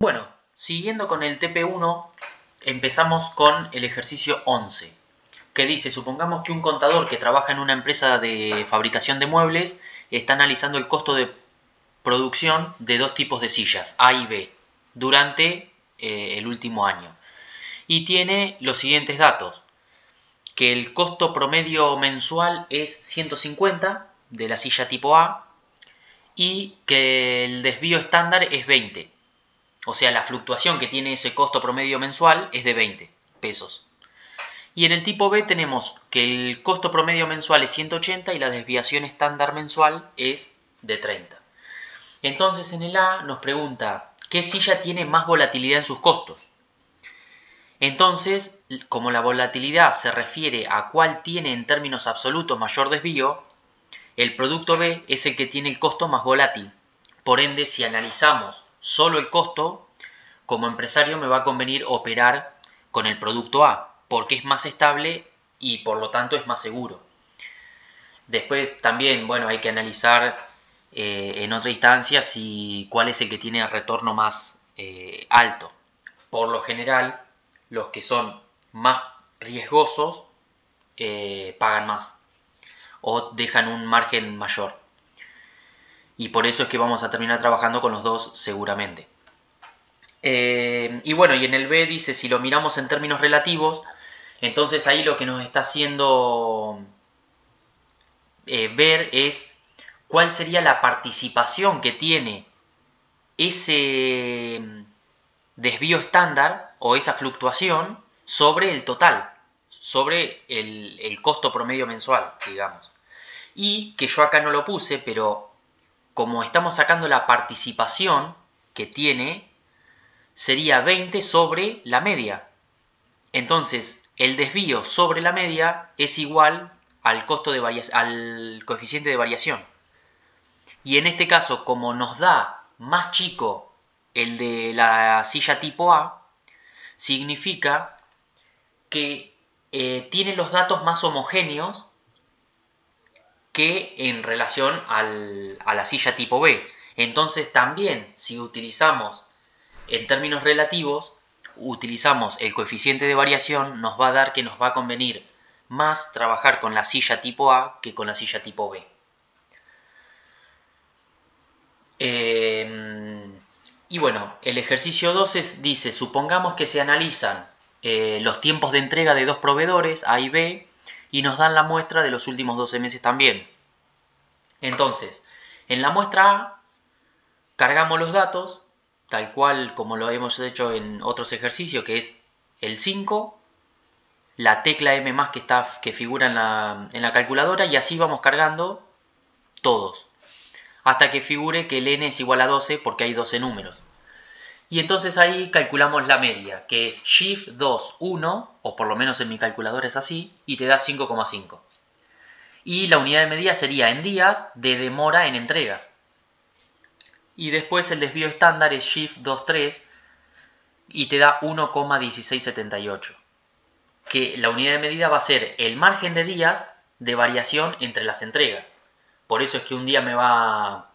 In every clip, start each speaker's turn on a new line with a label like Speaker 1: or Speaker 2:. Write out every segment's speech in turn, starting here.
Speaker 1: Bueno, siguiendo con el TP1, empezamos con el ejercicio 11, que dice, supongamos que un contador que trabaja en una empresa de fabricación de muebles está analizando el costo de producción de dos tipos de sillas, A y B, durante el último año. Y tiene los siguientes datos, que el costo promedio mensual es 150 de la silla tipo A y que el desvío estándar es 20. O sea, la fluctuación que tiene ese costo promedio mensual es de 20 pesos. Y en el tipo B tenemos que el costo promedio mensual es 180 y la desviación estándar mensual es de 30. Entonces en el A nos pregunta, ¿qué silla tiene más volatilidad en sus costos? Entonces, como la volatilidad se refiere a cuál tiene en términos absolutos mayor desvío, el producto B es el que tiene el costo más volátil. Por ende, si analizamos solo el costo, como empresario me va a convenir operar con el producto A, porque es más estable y por lo tanto es más seguro. Después también, bueno, hay que analizar en otra instancia cuál es el que tiene el retorno más alto. Por lo general, los que son más riesgosos pagan más o dejan un margen mayor. Y por eso es que vamos a terminar trabajando con los dos seguramente. Y bueno, y en el B dice, si lo miramos en términos relativos, entonces ahí lo que nos está haciendo ver es cuál sería la participación que tiene ese desvío estándar o esa fluctuación sobre el total, sobre el costo promedio mensual, digamos. Y que yo acá no lo puse, pero como estamos sacando la participación que tiene, sería 20 sobre la media. Entonces, el desvío sobre la media es igual al al coeficiente de variación. Y en este caso, como nos da más chico el de la silla tipo A, significa que tiene los datos más homogéneos que en relación a la silla tipo B. Entonces también, si utilizamos en términos relativos, utilizamos el coeficiente de variación, nos va a dar que nos va a convenir más trabajar con la silla tipo A que con la silla tipo B. Y bueno, el ejercicio 12 dice, supongamos que se analizan los tiempos de entrega de dos proveedores, A y B, y nos dan la muestra de los últimos 12 meses también. Entonces, en la muestra A, cargamos los datos, tal cual como lo hemos hecho en otros ejercicios, que es el 5, la tecla M+, que figura en la calculadora, y así vamos cargando todos, hasta que figure que el n es igual a 12 porque hay 12 números. Y entonces ahí calculamos la media, que es Shift 2, 1, o por lo menos en mi calculadora es así, y te da 5,5. Y la unidad de medida sería en días de demora en entregas. Y después el desvío estándar es Shift 2, 3, y te da 1,1678. Que la unidad de medida va a ser el margen de días de variación entre las entregas. Por eso es que un día me va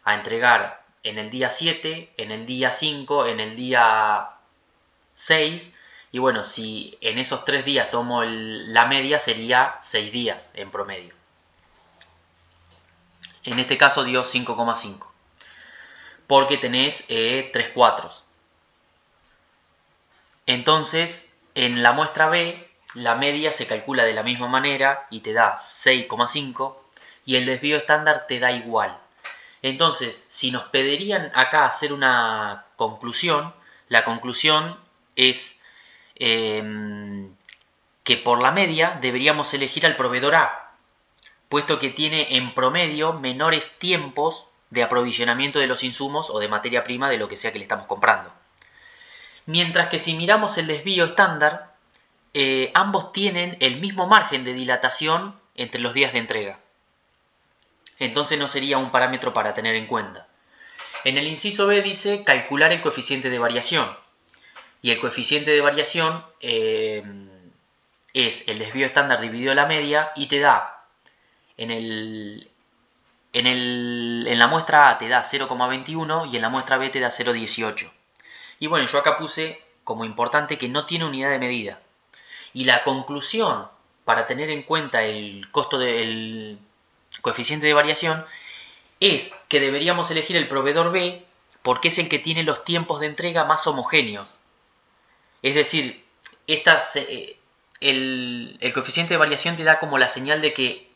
Speaker 1: a entregar en el día 7, en el día 5, en el día 6. Y bueno, si en esos 3 días tomo la media, sería 6 días en promedio. En este caso dio 5,5. Porque tenés 3 cuatros. Entonces, en la muestra B, la media se calcula de la misma manera y te da 6,5 y el desvío estándar te da igual. Entonces, si nos pedirían acá hacer una conclusión, la conclusión es que por la media deberíamos elegir al proveedor A, puesto que tiene en promedio menores tiempos de aprovisionamiento de los insumos o de materia prima de lo que sea que le estamos comprando. Mientras que si miramos el desvío estándar, ambos tienen el mismo margen de dilatación entre los días de entrega. Entonces no sería un parámetro para tener en cuenta. En el inciso B dice calcular el coeficiente de variación. Y el coeficiente de variación es el desvío estándar dividido la media y te da en la muestra A te da 0,21 y en la muestra B te da 0,18. Y bueno, yo acá puse como importante que no tiene unidad de medida. Y la conclusión para tener en cuenta el costo del coeficiente de variación es que deberíamos elegir el proveedor B porque es el que tiene los tiempos de entrega más homogéneos. Es decir, el coeficiente de variación te da como la señal de que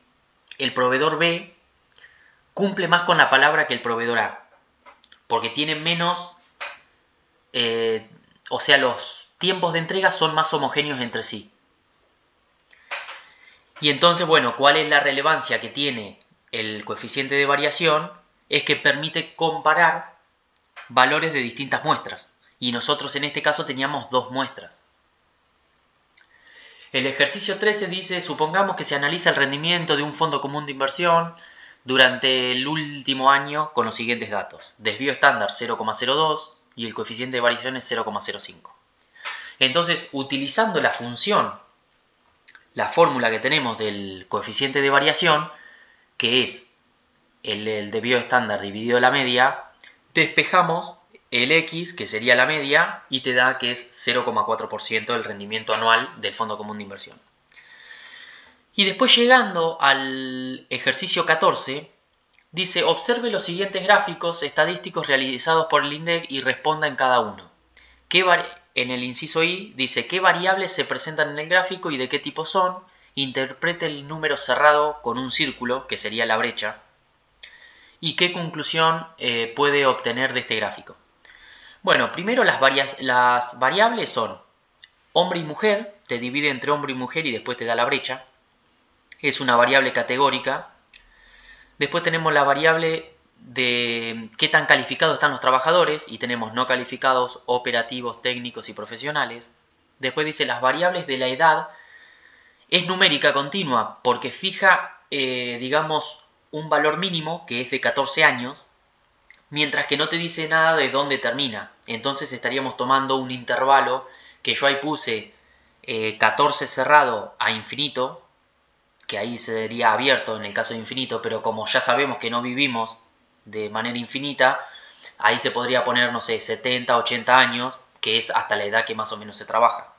Speaker 1: el proveedor B cumple más con la palabra que el proveedor A, porque tiene menos, o sea, los tiempos de entrega son más homogéneos entre sí. Y entonces, bueno, ¿cuál es la relevancia que tiene el coeficiente de variación? Es que permite comparar valores de distintas muestras. Y nosotros en este caso teníamos dos muestras. El ejercicio 13 dice, supongamos que se analiza el rendimiento de un fondo común de inversión durante el último año con los siguientes datos. Desvío estándar 0,02 y el coeficiente de variación es 0,05. Entonces, utilizando la función, la fórmula que tenemos del coeficiente de variación, que es el desvío estándar dividido la media, despejamos el X, que sería la media, y te da que es 0,4% del rendimiento anual del fondo común de inversión. Y después llegando al ejercicio 14, dice, observe los siguientes gráficos estadísticos realizados por el INDEC y responda en cada uno. En el inciso I dice, ¿qué variables se presentan en el gráfico y de qué tipo son? Interprete el número cerrado con un círculo, que sería la brecha. ¿Y qué conclusión puede obtener de este gráfico? Bueno, primero las variables son hombre y mujer, te divide entre hombre y mujer y después te da la brecha. Es una variable categórica. Después tenemos la variable de qué tan calificados están los trabajadores y tenemos no calificados, operativos, técnicos y profesionales. Después dice las variables de la edad. Es numérica continua porque fija, digamos, un valor mínimo que es de 14 años, mientras que no te dice nada de dónde termina. Entonces estaríamos tomando un intervalo que yo ahí puse 14 cerrado a infinito, que ahí sería abierto en el caso de infinito, pero como ya sabemos que no vivimos de manera infinita, ahí se podría poner, no sé, 70, 80 años, que es hasta la edad que más o menos se trabaja.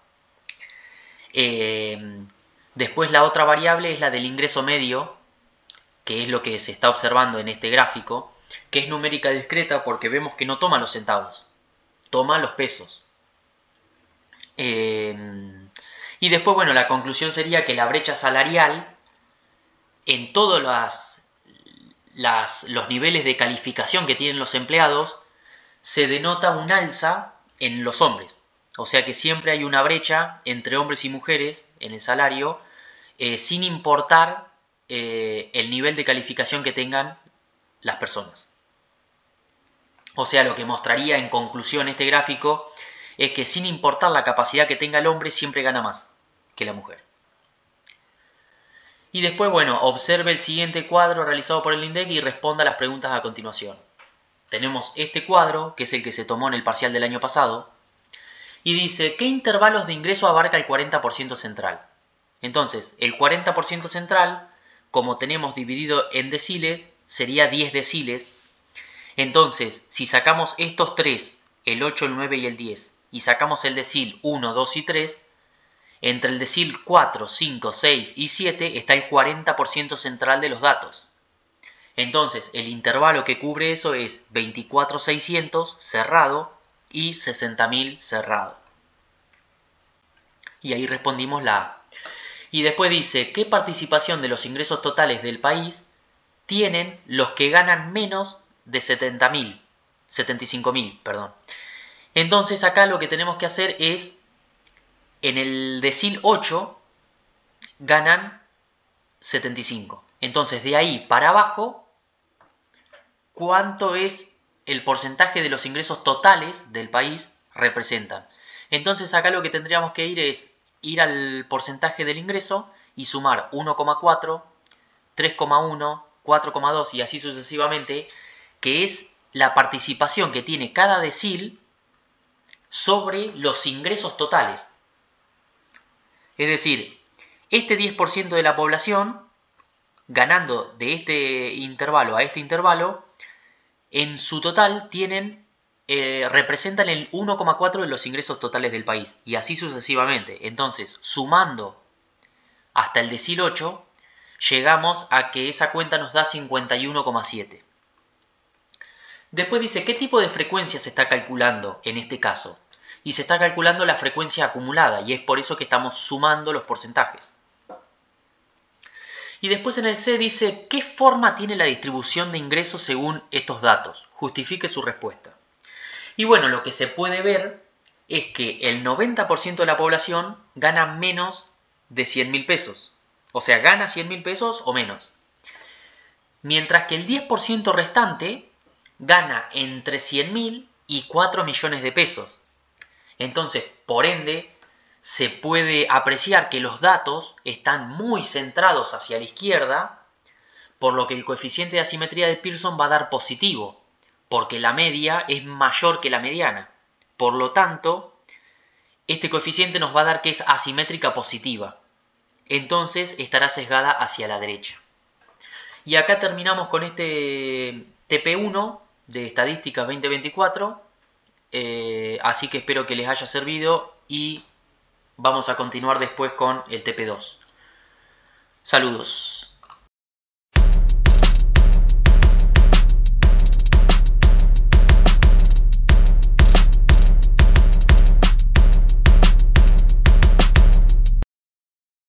Speaker 1: Después la otra variable es la del ingreso medio, que es lo que se está observando en este gráfico, que es numérica discreta porque vemos que no toma los centavos, toma los pesos. Y después, bueno, la conclusión sería que la brecha salarial en todos los niveles de calificación que tienen los empleados se denota un alza en los hombres. O sea que siempre hay una brecha entre hombres y mujeres en el salario, sin importar el nivel de calificación que tengan las personas. O sea, lo que mostraría en conclusión este gráfico es que sin importar la capacidad que tenga el hombre, siempre gana más que la mujer. Y después, bueno, observe el siguiente cuadro realizado por el INDEC y responda a las preguntas a continuación. Tenemos este cuadro, que es el que se tomó en el parcial del año pasado, y dice, ¿qué intervalos de ingreso abarca el 40% central? Entonces, el 40% central, como tenemos dividido en deciles, sería 10 deciles. Entonces, si sacamos estos tres, el 8, el 9 y el 10, y sacamos el decil 1, 2 y 3, entre el decil 4, 5, 6 y 7 está el 40% central de los datos. Entonces, el intervalo que cubre eso es 24.600 cerrado y 60.000 cerrado. Y ahí respondimos la A. Y después dice, ¿qué participación de los ingresos totales del país tienen los que ganan menos de 75.000, perdón? Entonces acá lo que tenemos que hacer es, en el decil 8 ganan 75. Entonces de ahí para abajo, ¿cuánto es el porcentaje de los ingresos totales del país representan? Entonces acá lo que tendríamos que ir es ir al porcentaje del ingreso y sumar 1,4, 3,1, 4,2 y así sucesivamente, que es la participación que tiene cada decil sobre los ingresos totales. Es decir, este 10% de la población, ganando de este intervalo a este intervalo, en su total tienen representan el 1,4 de los ingresos totales del país, y así sucesivamente. Entonces, sumando hasta el decil 8, llegamos a que esa cuenta nos da 51,7. Después dice, ¿qué tipo de frecuencia se está calculando en este caso? Y se está calculando la frecuencia acumulada, y es por eso que estamos sumando los porcentajes. Y después en el C dice, ¿qué forma tiene la distribución de ingresos según estos datos? Justifique su respuesta. Y bueno, lo que se puede ver es que el 90% de la población gana menos de 100.000 pesos. O sea, gana 100.000 pesos o menos. Mientras que el 10% restante gana entre 100.000 y 4 millones de pesos. Entonces, por ende, se puede apreciar que los datos están muy centrados hacia la izquierda, por lo que el coeficiente de asimetría de Pearson va a dar positivo, porque la media es mayor que la mediana. Por lo tanto, este coeficiente nos va a dar que es asimétrica positiva. Entonces estará sesgada hacia la derecha. Y acá terminamos con este TP1 de Estadísticas 2024. Así que espero que les haya servido y vamos a continuar después con el TP2. Saludos.